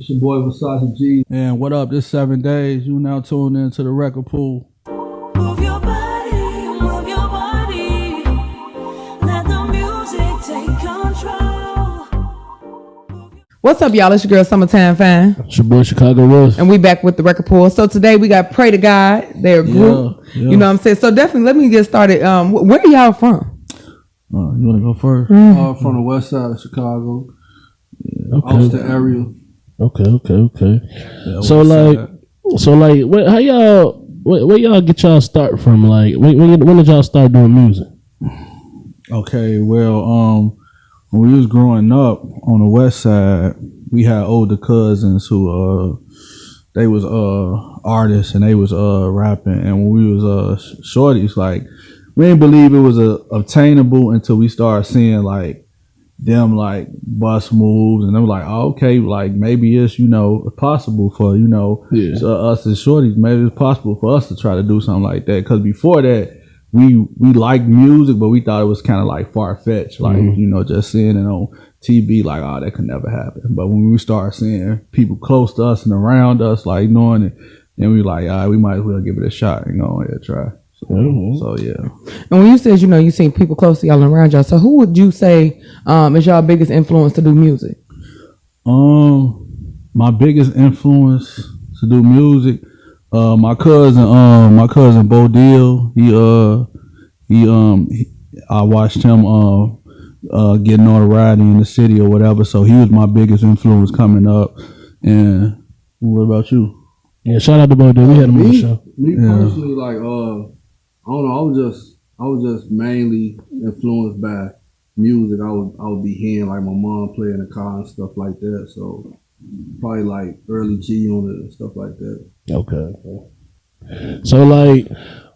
It's your boy Versace G. And what up? This 7 days. You now tuned into the record pool. Move your body, move your body. Let the music take control. What's up, y'all? It's your girl, Summertime Fine. It's your boy, Chicago Russ. And we back with the record pool. So today we got Pray to God, their group. Yeah. You know what I'm saying? So definitely let me get started. Where are y'all from? You want to go first? From the west side of Chicago. Yeah, Okay. Austin area. Okay. Yeah, So west side. where y'all get y'all start from? Like, when did y'all start doing music? Okay, well, when we was growing up on the west side, we had older cousins who they was artists and they was rapping, and when we was shorties, like we didn't believe it was obtainable until we started seeing like them like bus moves, and they were like, oh, okay, like maybe it's possible for us as shorties, maybe it's possible for us to try to do something like that. Because before that, we liked music, but we thought it was kind of like far-fetched, like just seeing it on TV, like, oh, that could never happen. But when we started seeing people close to us and around us like doing it, then we like, all right, we might as well give it a shot and go ahead and try. So yeah. And when you said, you seen people close to y'all and around y'all, so who would you say is y'all biggest influence to do music? My biggest influence to do music, my cousin Bo Deal. I watched him getting notoriety in the city or whatever. So he was my biggest influence coming up. And what about you? Yeah, shout out to Bo Deal. We had him on the show. Me personally, like, I don't know. I was just mainly influenced by music. I would be hearing like my mom play in the car and stuff like that. So probably like early G on it and stuff like that. Okay. So like,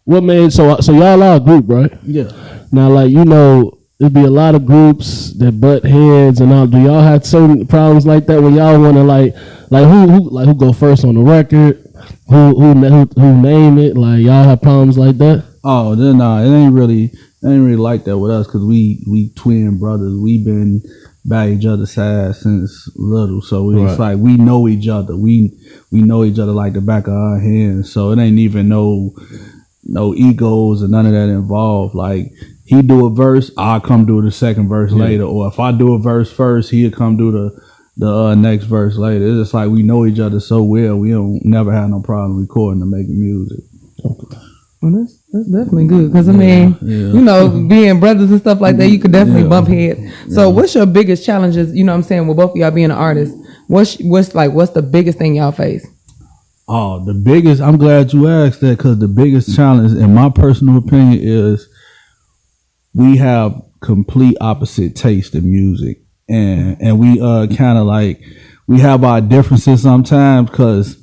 what made so y'all are a group, right? Yeah. Now, like, it'd be a lot of groups that butt heads and all. Do y'all have certain problems like that when y'all want to like who go first on the record? Who name it? Like, y'all have problems like that? Oh, then it ain't really like that with us, because we twin brothers. We been by each other's side since little, so it's like we know each other. We know each other like the back of our hands. So it ain't even no egos or none of that involved. Like, he do a verse, I'll come do the second verse later, or if I do a verse first, he'll come do the next verse later. It's just like we know each other so well. We don't never have no problem recording or making music. Well, that's definitely good, because being brothers and stuff like that, you could definitely bump heads. So what's your biggest challenges, with both of y'all being an artist? What's the biggest thing y'all face? Oh, the biggest, I'm glad you asked that, because the biggest challenge, in my personal opinion, is we have complete opposite taste in music. And we kind of like, we have our differences sometimes, because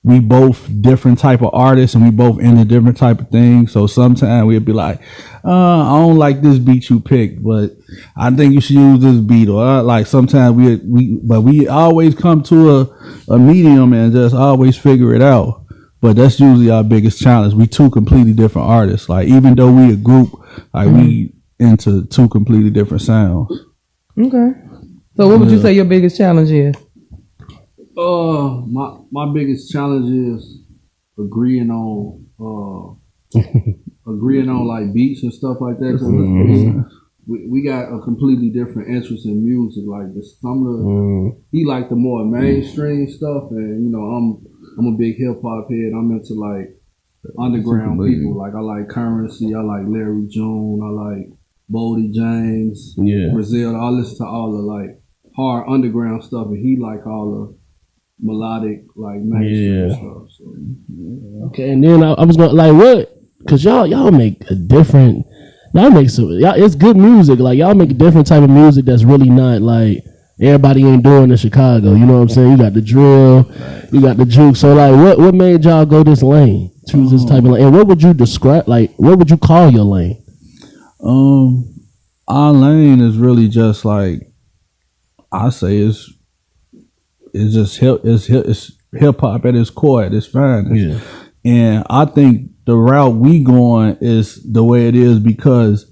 we both different type of artists and we both into different type of things. So sometimes we'll be like, I don't like this beat you picked, but I think you should use this beat. Or like sometimes we always come to a medium and just always figure it out. But that's usually our biggest challenge. We two completely different artists. Like, even though we a group, like we into two completely different sounds. Okay. So what would you say your biggest challenge is? My biggest challenge is agreeing on like beats and stuff like that. Cause we got a completely different interest in music. Like he like the more mainstream stuff, and I'm a big hip hop head. I'm into like underground people. Like, I like Currency. I like Larry June. I like Boldy James. Brazil. I listen to all the like hard underground stuff, and he like all the melodic, like, mainstream stuff. So. Okay, and then I was going like, what? Cause y'all make a different. It's good music. Like, y'all make a different type of music that's really not like everybody ain't doing in Chicago. You know what I'm saying? You got the drill, you got the juke. So like, what made y'all go this lane? Choose this type of lane. And what would you describe? Like, what would you call your lane? Our lane is really just like, I say it's just hip hop at its core, at its finest. And I think the route we going is the way it is because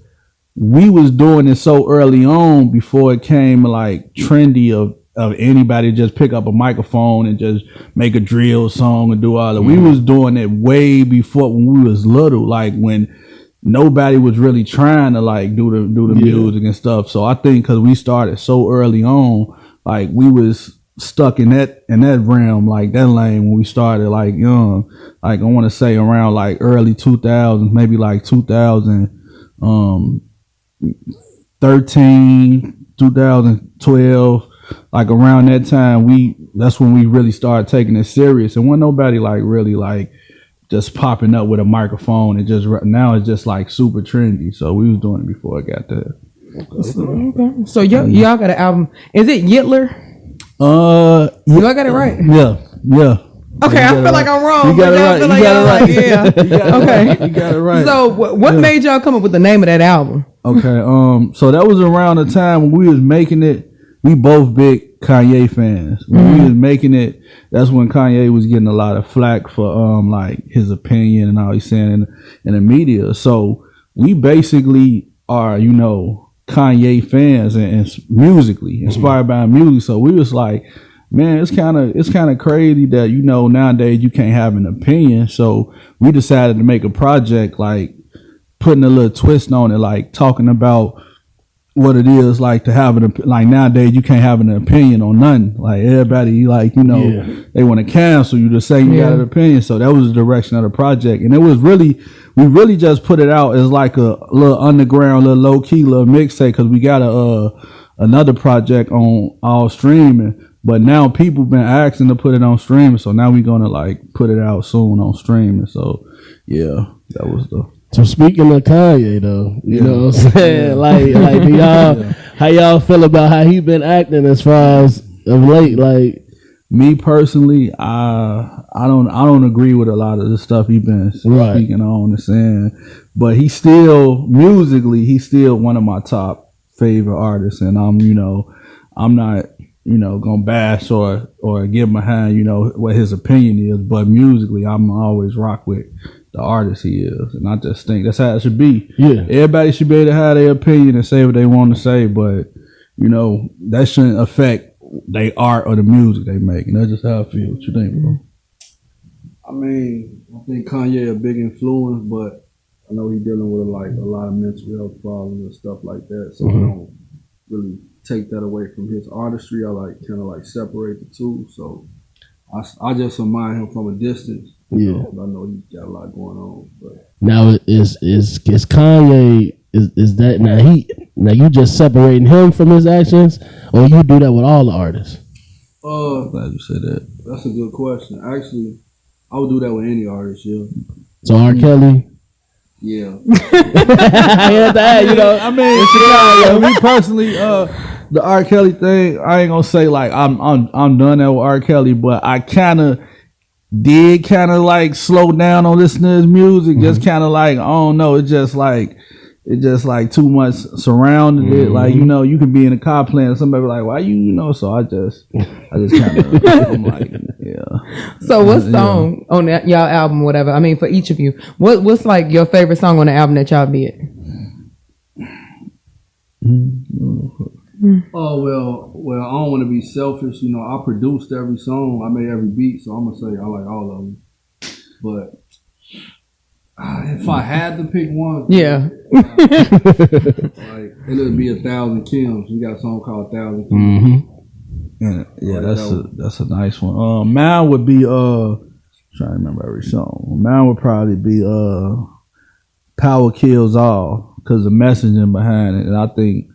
we was doing it so early on before it came like trendy of of anybody just pick up a microphone and just make a drill song and do all that. We was doing it way before when we was little, like when nobody was really trying to like do the music and stuff. So I think because we started so early on, like we was stuck in that realm, like that lane when we started like young. Like I want to say around like early 2000s, maybe like 2013, 2012. Like around that time, that's when we really started taking it serious, and when nobody like really like just popping up with a microphone, and just now it's just like super trendy. So we was doing it before it got there. Okay. So y'all got an album. Is it Yitler? Do I got it right? Yeah. Okay, I feel like I'm wrong. You got it right. Yeah. Okay. You got it right. So what made y'all come up with the name of that album? Okay. So that was around the time when we was making it. We both big Kanye fans. When we was making it, that's when Kanye was getting a lot of flack for like his opinion and all he's saying in the media. So we basically are, Kanye fans and musically inspired by music. So we was like, man, it's kind of crazy that nowadays you can't have an opinion. So we decided to make a project like putting a little twist on it, like talking about what it is like to have like nowadays you can't have an opinion on nothing. Like everybody like they want to cancel you to say you got an opinion. So that was the direction of the project, and it was we really just put it out as like a little underground, little low key, little mixtape, because we got another project on all streaming. But now people been asking to put it on streaming, so now we're gonna like put it out soon on streaming. So yeah, that was the. So speaking of Kanye though, you know what I'm saying? Like do y'all how y'all feel about how he been acting as far as of late? Like me personally, I don't agree with a lot of the stuff he been speaking on and saying, but he's still musically one of my top favorite artists, and I'm not gonna bash or get behind what his opinion is, but musically I'm always rock with the artist he is, and I just think that's how it should be. Yeah, everybody should be able to have their opinion and say what they want to say, but that shouldn't affect their art or the music they make. And that's just how I feel. What you think, bro? I mean, I think Kanye a big influence, but I know he's dealing with like a lot of mental health problems and stuff like that. So I don't really take that away from his artistry. I like kind of like separate the two. So I just admire him from a distance. I know he's got a lot going on. But now is Kanye is that now you just separating him from his actions, or you do that with all the artists? Glad you said that. That's a good question. Actually, I would do that with any artist. Yeah. So R. Kelly. Yeah. I mean, me personally, the R. Kelly thing, I ain't gonna say like I'm done that with R. Kelly, but I did like slow down on listening to his music. Just kind of like, I don't know, it just like too much surrounded it. Like, you can be in a car playing and somebody be like, why so I just kind of I'm like, yeah. So what song on that y'all album, whatever, I mean for each of you, what's like your favorite song on the album that y'all did? Oh well, I don't want to be selfish. I produced every song, I made every beat, so I'm gonna say I like all of them. But if I had to pick one, like it would be 1,000 Kims. We got a song called 1,000 Kims. Yeah, that's a nice one. Mine would be trying to remember every song. Mine would probably be Power Kills All, because the messaging behind it, and I think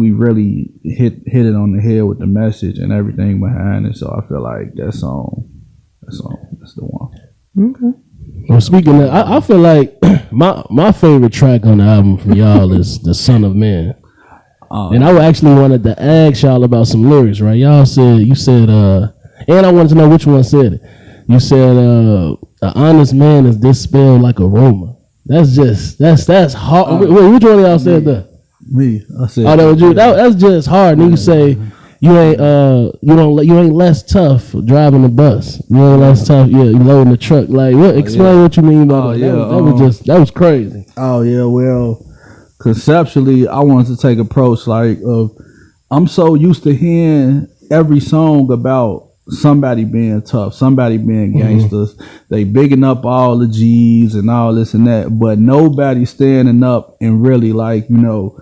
we really hit it on the head with the message and everything behind it. So I feel like that song, that's the one. Okay. Well, speaking of, I feel like my favorite track on the album from y'all is "The Son of Man," and I actually wanted to ask y'all about some lyrics. Right? You said, and I wanted to know which one said it. You said, "An honest man is dispelled like aroma." That's hard. Wait, which one of y'all said that? Me, I said. Oh, that was you. That's just hard. And you say you ain't less tough driving the bus. You ain't less tough. Yeah, you loading the truck. Like, what? Explain what you mean by that. That was crazy. Oh yeah, well, conceptually, I wanted to take approach like of I'm so used to hearing every song about somebody being tough, somebody being gangsters. They bigging up all the G's and all this and that, but nobody standing up and really like, you know,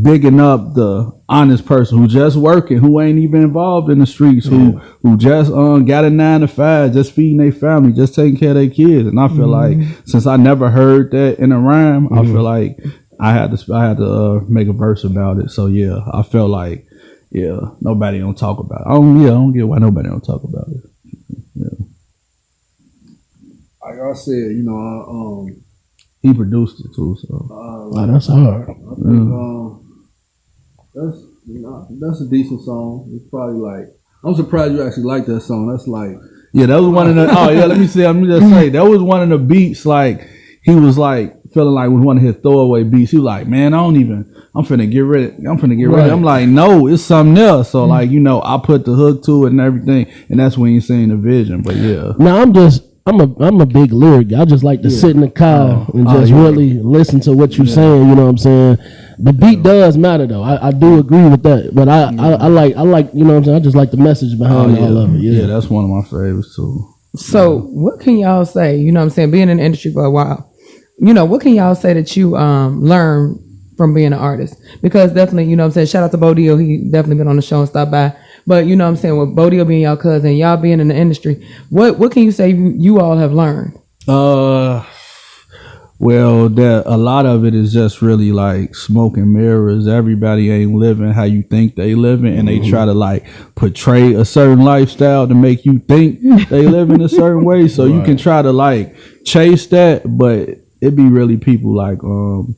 bigging up the honest person who just working, who ain't even involved in the streets, who just got a 9 to 5, just feeding their family, just taking care of their kids. And I feel like since I never heard that in a rhyme, I feel like I had to make a verse about it. So yeah, I felt like nobody don't talk about it. I don't get why nobody don't talk about it. Yeah. Like I said, you know, He produced it too, so Wow, that's hard. I think that's a decent song. It's probably like, I'm surprised you actually like that song. That's like, yeah, that was one of the. Oh yeah, let me just say that was one of the beats. Like he was like feeling like with one of his throwaway beats. He was like, man, I'm finna get rid of it. I'm like, no, it's something else. So like, you know, I put the hook to it and everything, and that's when you seen the vision. But yeah, Now I'm a big lyric. I just like to sit in the car and just really listen to what you're saying. You know what I'm saying? The beat does matter though. I do agree with that. But I like, you know what I'm saying? I just like the message behind all of it. Yeah, that's one of my favorites too. So what can y'all say? You know what I'm saying? Being in the industry for a while, you know, what can y'all say that you learn from being an artist? Because definitely, you know what I'm saying, shout out to Bo Deal. He definitely been on the show and stopped by. But you know what I'm saying, with Bo Deal being y'all cousin, y'all being in the industry, what can you say you all have learned? Well, that a lot of it is just really like smoke and mirrors. Everybody ain't living how you think they living, and they try to like portray a certain lifestyle to make you think they live in a certain way. So you can try to like chase that, but it be really people like who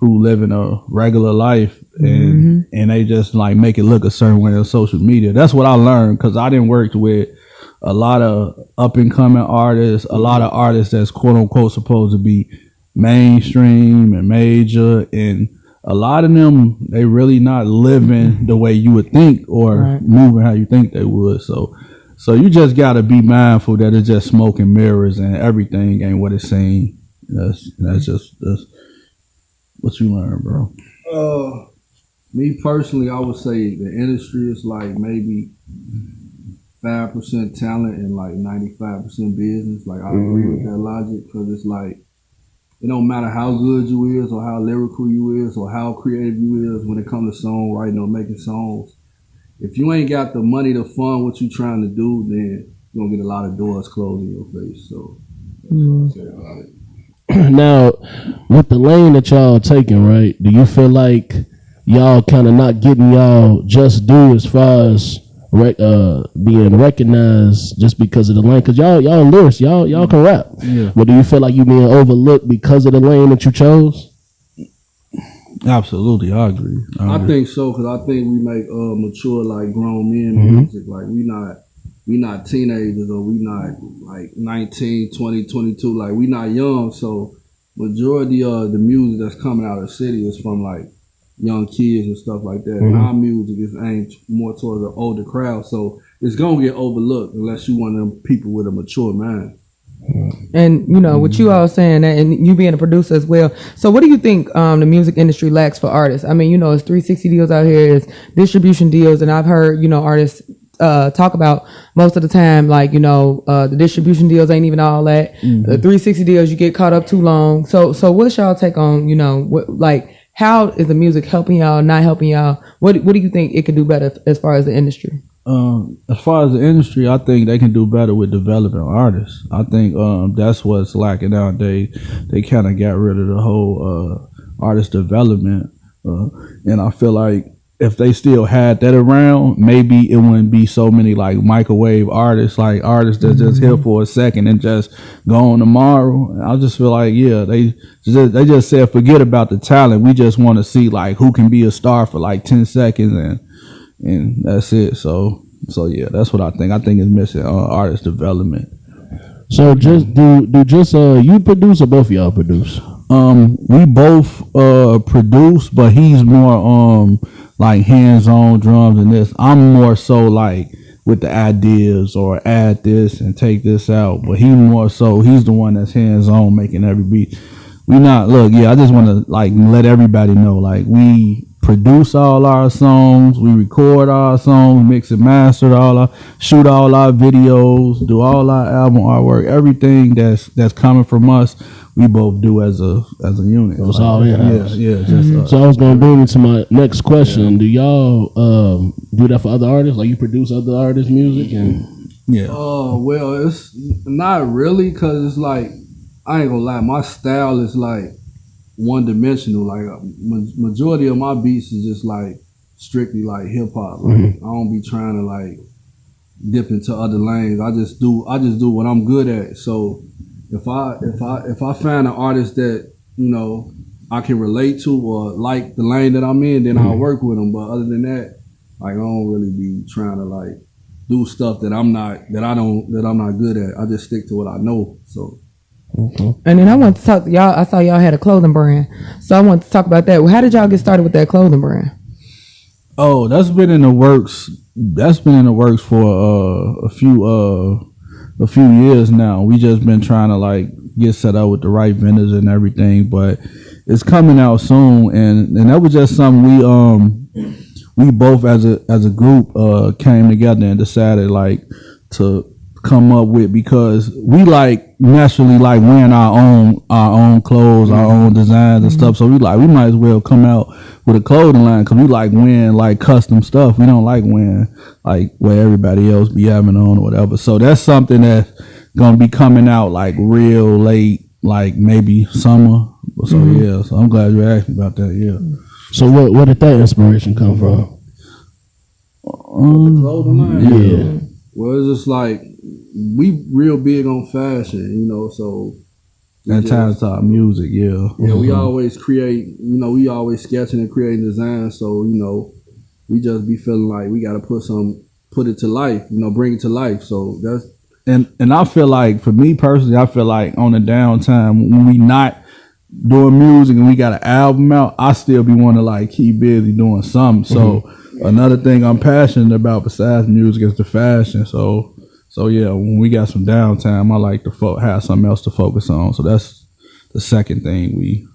live in a regular life and they just like make it look a certain way on social media. That's what I learned because I didn't work with a lot of up and coming artists, a lot of artists that's quote unquote supposed to be mainstream and major, and a lot of them they really not living the way you would think or moving how you think they would. So you just gotta be mindful that it's just smoke and mirrors and everything ain't what it seems. That's what you learn, bro. me personally, I would say the industry is like maybe 5% talent and like 95% business. Like I agree with that logic because it's like it don't matter how good you is or how lyrical you is or how creative you is when it comes to songwriting or making songs. If you ain't got the money to fund what you trying to do, then you're gonna get a lot of doors closed in your face. So that's what I say about it. Now, with the lane that y'all taking, right? Do you feel like y'all kind of not getting y'all just due as far as being recognized just because of the lane? Because y'all lyrics, y'all can rap. Yeah. But do you feel like you being overlooked because of the lane that you chose? Absolutely, I agree. I think so because I think we make mature like grown men music. Like we not teenagers or we not like 19, 20, 22. Like we not young. So majority of the music that's coming out of the city is from like young kids and stuff like that. And our music is aimed more towards the older crowd. So it's gonna get overlooked unless you one of them people with a mature mind. And you know what you all saying that, and you being a producer as well. So what do you think the music industry lacks for artists? I mean, you know, it's 360 deals out here, it's distribution deals, and I've heard, you know, artists talk about most of the time, like, you know, the distribution deals ain't even all that. The 360 deals, you get caught up too long. So what's y'all take on, you know, what, like, how is the music helping y'all, not helping y'all? What do you think it could do better as far as the industry? As far as the industry, I think they can do better with developing artists. I think that's what's lacking nowadays. They kind of got rid of the whole artist development, and I feel like if they still had that around, maybe it wouldn't be so many like microwave artists, like artists that's just here for a second and just go on tomorrow. And I just feel like, yeah, they just said forget about the talent. We just want to see like who can be a star for like 10 seconds and that's it. So yeah, that's what I think. I think it's missing artist development. So just you produce or both of y'all produce? We both produce, but he's more like hands-on drums and this. I'm more so like with the ideas or add this and take this out, but he's the one that's hands-on making every beat. I just want to like let everybody know, like we produce all our songs, we record our songs, mix and master shoot all our videos, do all our album artwork, everything that's coming from us. We both do as a unit. It's all in-house. Yeah, just us. So I was gonna bring you to my next question. Do y'all do that for other artists? Like you produce other artists' music and Yeah. Well, it's not really, cause it's like, I ain't gonna lie, my style is like one dimensional. Like majority of my beats is just like strictly like hip hop. Like, I don't be trying to like dip into other lanes. I just do what I'm good at. So if I find an artist that, you know, I can relate to or like the lane that I'm in, then I'll work with them. But other than that, like I don't really be trying to like do stuff that I'm not good at. I just stick to what I know. So. And then I want to talk to y'all. I saw y'all had a clothing brand, so I want to talk about that. Well, how did y'all get started with that clothing brand? Oh, that's been in the works. That's been in the works for a few years now. We just been trying to like get set up with the right vendors and everything, but it's coming out soon. And that was just something we both as a group came together and decided like to come up with, because we like naturally like wearing our own clothes, our own designs and stuff. So we might as well come out with a clothing line, because we like wearing like custom stuff. We don't like wearing like what everybody else be having on or whatever. So that's something that's gonna be coming out like real late, like maybe summer. So yeah, so I'm glad you asked me about that. Yeah. so where did that inspiration come from? Clothing line? Yeah. Well, it's just like we real big on fashion, you know. So That ties to our music. Yeah. yeah, we always create. You know, we always sketching and creating designs. So you know, we just be feeling like we got to put it to life. You know, bring it to life. So that's. And I feel like, for me personally, I feel like on the downtime when we not doing music and we got an album out, I still be wanting to like keep busy doing something. So another thing I'm passionate about besides music is the fashion. So yeah, when we got some downtime, I like to have something else to focus on. So that's the second thing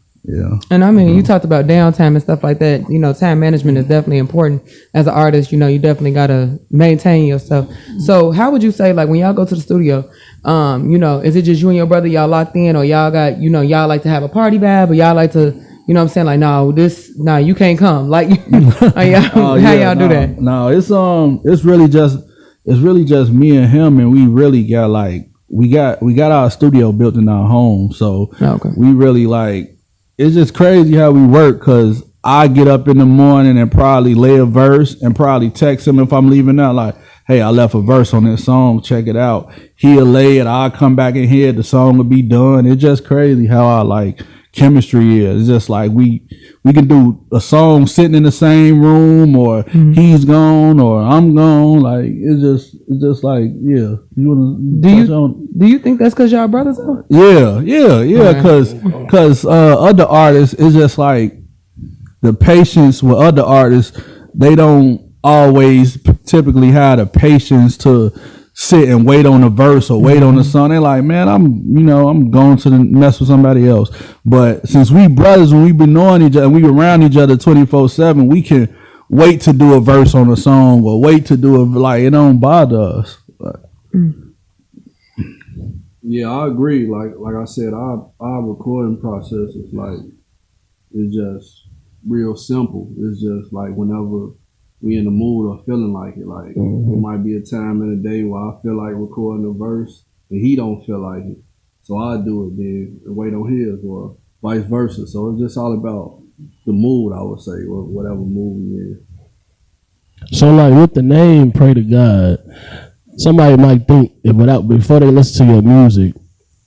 And I mean, you talked about downtime and stuff like that. You know, time management is definitely important as an artist. You know, you definitely got to maintain yourself. So how would you say, like, when y'all go to the studio, you know, is it just you and your brother, y'all locked in, or y'all got, you know, y'all like to have a party vibe, or y'all like to, you know what I'm saying? Like, no, you can't come. Like, how y'all do that? No, it's really just me and him, and we really got like, we got our studio built in our home. So we really like, it's just crazy how we work, because I get up in the morning and probably lay a verse and probably text him if I'm leaving out, like, hey, I left a verse on this song, check it out. He'll lay it, I'll come back in here, the song will be done. It's just crazy how our like chemistry is. It's just like we can do a song sitting in the same room, or he's gone or I'm gone. Like it's just like, yeah. You wanna do you think that's because y'all brothers though? Yeah. Cause other artists, it's just like the patience with other artists, they don't always typically have the patience to sit and wait on a verse or wait on the song. They're like, man, I'm going to mess with somebody else. But since we brothers, when we've been knowing each other and we around each other 24/7, we can wait to do a verse on a song or wait to do it. Like, it don't bother us. Yeah, I agree. Like I said, our recording process is like, it's just real simple. It's just like whenever we in the mood or feeling like it. Like there might be a time in the day where I feel like recording a verse and he don't feel like it, so I do it then and wait on his, or vice versa. So it's just all about the mood, I would say, or whatever mood we in. So like with the name Pray to God, somebody might think before they listen to your music,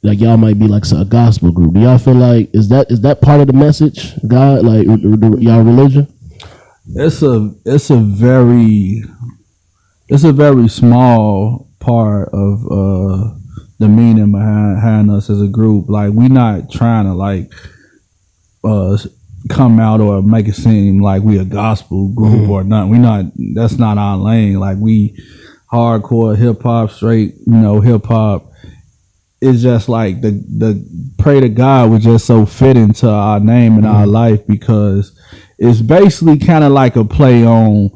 like y'all might be like a gospel group. Do y'all feel like is that part of the message? God, like y'all religion? It's a very small part of the meaning behind us as a group. Like, we not trying to like come out or make it seem like we a gospel group or nothing. We not. That's not our lane. Like, we hardcore hip hop, straight hip hop. It's just like the Pray to God was just so fitting to our name and our life, because it's basically kind of like a play on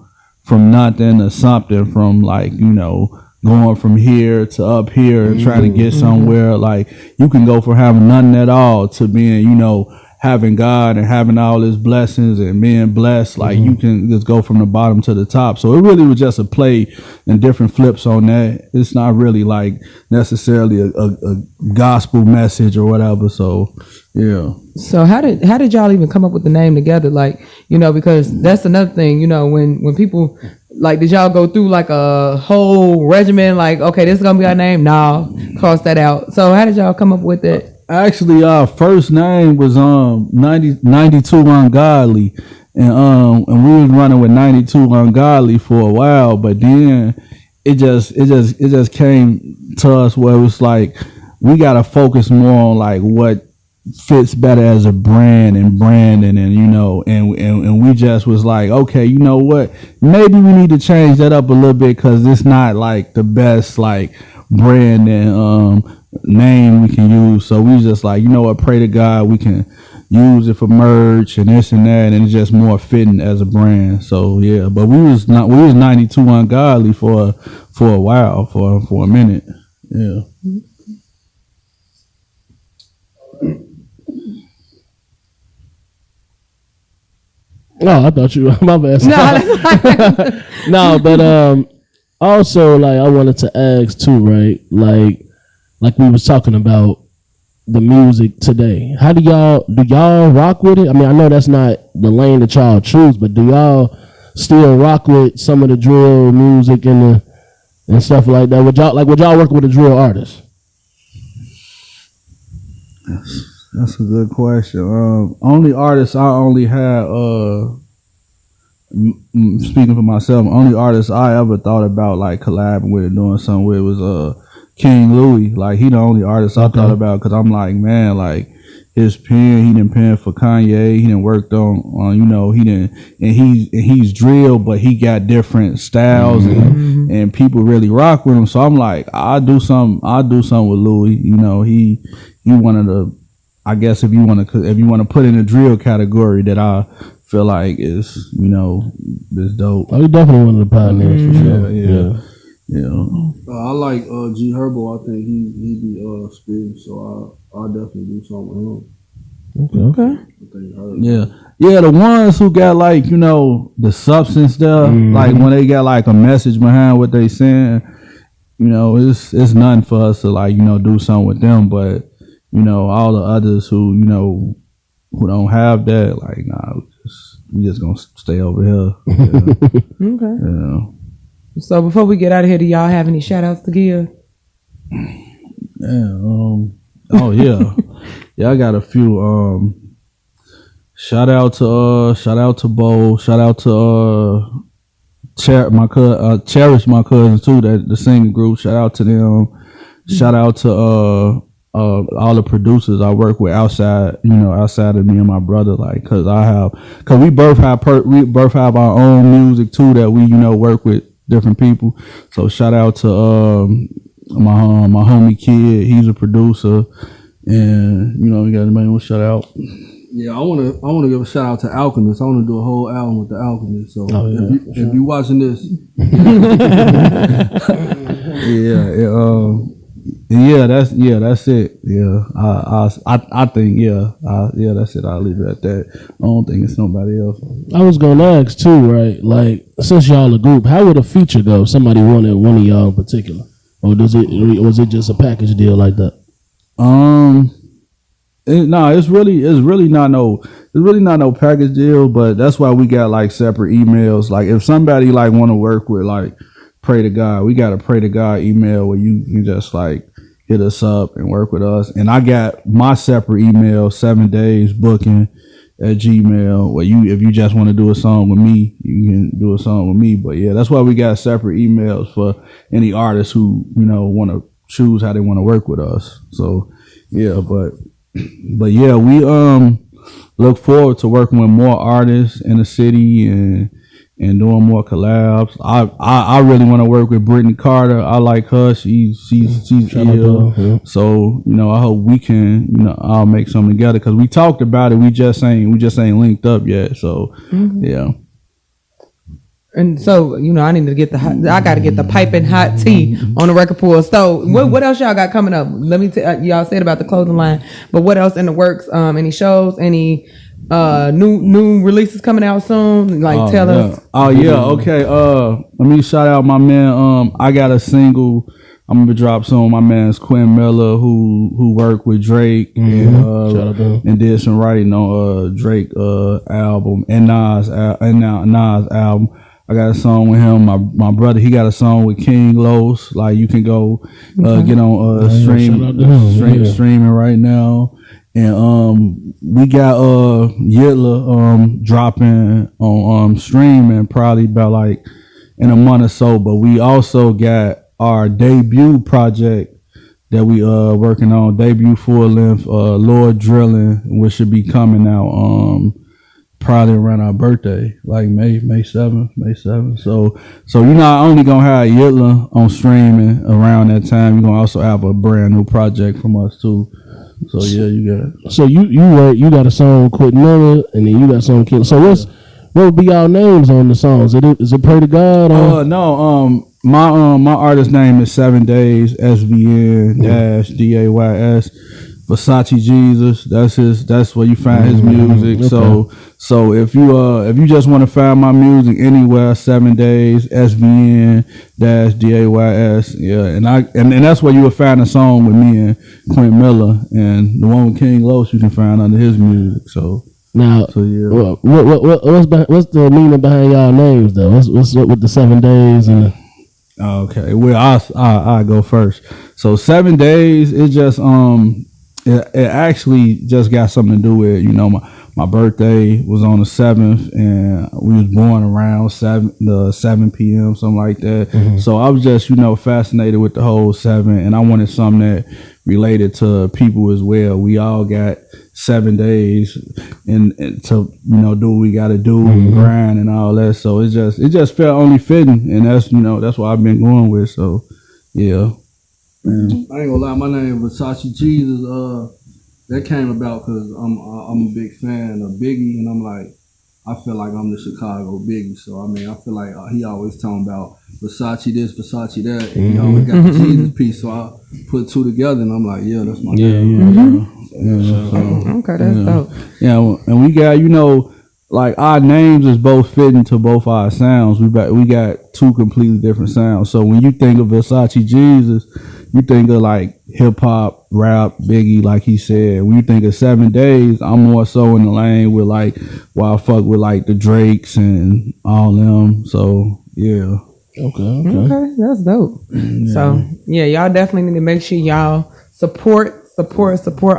from nothing to something, from like, you know, going from here to up here and trying to get somewhere. Like you can go from having nothing at all to being, you know, having God and having all his blessings and being blessed. Like you can just go from the bottom to the top. So it really was just a play and different flips on that. It's not really like necessarily a gospel message or whatever. So yeah. So how did y'all even come up with the name together? Like, you know, because that's another thing, you know, when people like, did y'all go through like a whole regimen? Like, okay, this is gonna be our name. No, cross that out. So how did y'all come up with it? Actually, our first name was 92 Ungodly, and we was running with 92 Ungodly for a while, but then it just came to us where it was like we gotta focus more on like what fits better as a brand and branding, and you know, and we just was like, okay, you know what, maybe we need to change that up a little bit because it's not like the best like brand and name we can use. So we was just like, you know what, pray to God we can use it for merch and this and that, and it's just more fitting as a brand. So yeah, but we was 92 Ungodly for a while, for a minute. Yeah. No, I thought you. My bad. No, but also like I wanted to ask too, right? Like we was talking about the music today. How do y'all rock with it? I mean, I know that's not the lane that y'all choose, but do y'all still rock with some of the drill music and stuff like that? Would y'all work with a drill artist? That's a good question. Only artist I only had, speaking for myself, only artist I ever thought about like collabing with, doing something with was King Louis. Like he the only artist I thought about, because I'm like, man, like his pen, he done pen for Kanye, he done worked on you know, he done, and he's drill, but he got different styles, and people really rock with him. So I'm like, I'll do something with Louis. You know, he one of the, I guess if you want to put in a drill category that I feel like is, you know, is dope. Oh, he definitely one of the pioneers for sure. Yeah. I like G Herbo. I think he be spitting, so I'll definitely do something with him. Okay. Yeah, the ones who got like, you know, the substance there, like when they got like a message behind what they saying, you know, it's nothing for us to like, you know, do something with them. But you know, all the others who, you know, who don't have that, like, nah, we just gonna stay over here. Yeah. Okay. Yeah. So before we get out of here, do y'all have any shout outs to give? Yeah. Oh yeah. Yeah, I got a few. Shout out to Bo. Shout out to Cherish, my cousin too, that the singing group. Shout out to them. Shout out to all the producers I work with outside of me and my brother, like, cause we both have our own music too that we, you know, work with different people. So shout out to my homie Kid, he's a producer, and you know, we got anybody want to shout out? Yeah, I wanna give a shout out to Alchemist. I wanna do a whole album with the Alchemist. So if you watching this, that's it. Yeah, I think that's it. I'll leave it at that. I don't think it's nobody else. I was gonna ask too, right? Like, since y'all a group, how would a feature go? Somebody wanted one of y'all in particular, or was it just a package deal like that? It's really not no package deal, but that's why we got like separate emails. Like if somebody like want to work with like Pray to God, we got a Pray to God email where you can just like hit us up and work with us. And I got my separate email, 7 days booking at Gmail, where if you just want to do a song with me, you can do a song with me. But yeah, that's why we got separate emails for any artists who, you know, want to choose how they want to work with us. So yeah, but yeah, we look forward to working with more artists in the city and and doing more collabs. I really want to work with Brittany Carter. I like her. She's ill. Yeah. So I hope we can I'll make something together because we talked about it. We just ain't linked up yet. So yeah. And so, I need to get I got to get the piping hot tea on the record pool. So what else y'all got coming up? Let me y'all said about the clothing line, but what else in the works? Any shows, any new releases coming out soon? Tell us. Oh yeah. Okay. Let me shout out my man. I got a single I'm gonna drop soon. My man's Quinn Miller, who worked with Drake and did some writing on Drake album and Nas album. I got a song with him. My brother, he got a song with King Los. Like you can go get on streaming right now. And we got Yitla dropping on streaming probably about like in a month or so. But we also got our debut project that we working on, debut full length Lord Drilling, which should be coming out probably around our birthday, like May 7th. So you're not only gonna have Yitla on streaming around that time, you're gonna also have a brand new project from us too. So yeah, you got it. So you got a song with Quentin Miller, and then you got a song with King. So what would be y'all names on the songs? Is it Pray to God? Or? No. My artist name is 7 Days SVN DAYS. Versace Jesus. That's where you find his music. Okay. So if you just want to find my music anywhere, 7 Days SVN DAYS. Yeah, and that's where you will find a song with me and Quentin Miller, and the one with King Los you can find under his music. So now, yeah. What's the meaning behind y'all names though? What's up with the 7 days and? Okay, well I go first. So 7 days, it just it actually just got something to do with my birthday was on the 7th, and we was born around 7 p.m. something like that. Mm-hmm. So I was just fascinated with the whole 7, and I wanted something that related to people as well. We all got 7 days and to do what we got to do and grind and all that. So it just felt only fitting, and that's what I've been going with. So yeah. Man. I ain't gonna lie, my name is Versace Jesus. That came about because I'm a big fan of Biggie, and I'm like, I feel like I'm the Chicago Biggie. So I mean, I feel like he always talking about Versace this, Versace that, and he always got the Jesus piece. So I put two together, and I'm like, yeah, that's my name. Okay, that's dope. Yeah, and we got like our names is both fitting to both our sounds. We got two completely different sounds. So when you think of Versace Jesus, you think of like hip hop, rap, Biggie, like he said. When you think of 7 days, I'm more so in the lane with like I fuck with like the Drakes and all them. So yeah. Okay, that's dope. Yeah. So yeah, y'all definitely need to make sure y'all support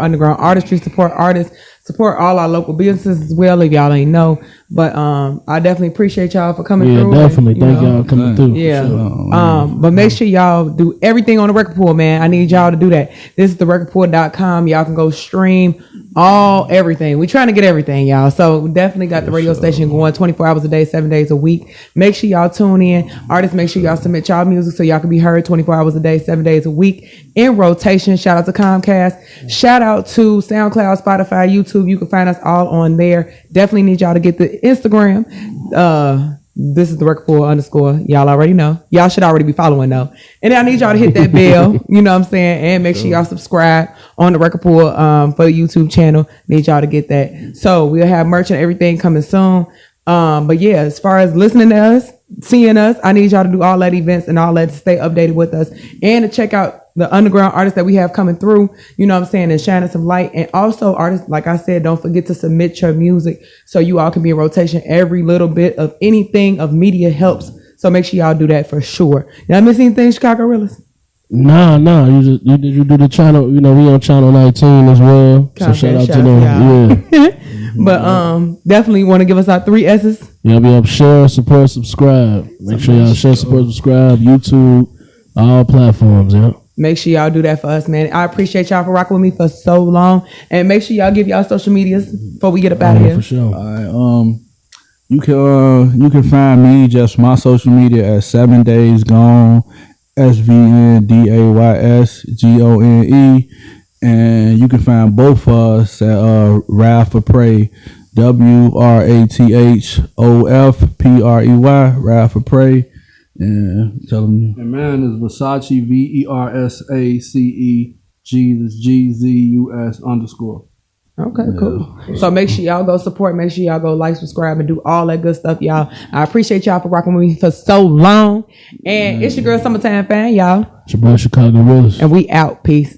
underground artistry, support artists, support all our local businesses as well, if y'all ain't know. But I definitely appreciate y'all for coming through. Yeah, definitely. Thank y'all for coming through. Yeah. Sure. But make sure y'all do everything on the record pool, man. I need y'all to do that. This is therecordpool.com. Y'all can go stream everything. We trying to get everything, y'all. So we definitely got the radio station going 24 hours a day, 7 days a week. Make sure y'all tune in. Artists, make sure y'all submit y'all music so y'all can be heard 24 hours a day, 7 days a week in rotation. Shout out to Comcast. Shout out to SoundCloud, Spotify, YouTube. You can find us all on there. Definitely need y'all to get the Instagram. This is the record pool _ y'all already know. Y'all should already be following though. And I need y'all to hit that bell, you know what I'm saying? And make sure y'all subscribe on the record pool for the YouTube channel. Need y'all to get that. So we'll have merch and everything coming soon. But yeah, as far as listening to us, seeing us, I need y'all to do all that events and all that to stay updated with us and to check out the underground artists that we have coming through, you know what I'm saying, and shining some light. And also artists, like I said, don't forget to submit your music so you all can be in rotation. Every little bit of anything of media helps. So make sure y'all do that for sure. Y'all miss anything, Chicago Realist? Nah. You do the channel, we on channel 19 as well. So shout out to them. Yeah. But definitely want to give us our 3 S's. Y'all be up, share, support, subscribe. Make sure y'all share, support, subscribe, YouTube, all platforms, yeah. Make sure y'all do that for us, man. I appreciate y'all for rocking with me for so long. And make sure y'all give y'all social medias before we get up out of here. For sure. All right. You can find me just my social media at 7 Days Gone, SVNDAYSGONE, and you can find both of us at Wrath for Prey, WRATHOFPREY, Wrath for Prey, and tell them. And mine is Versace VERSACE GZUS_. Okay, cool. So make sure y'all go support. Make sure y'all go like, subscribe, and do all that good stuff, y'all. I appreciate y'all for rocking with me for so long. And it's your girl Summertime Fan, y'all. It's your boy Chicago Willis. And we out. Peace.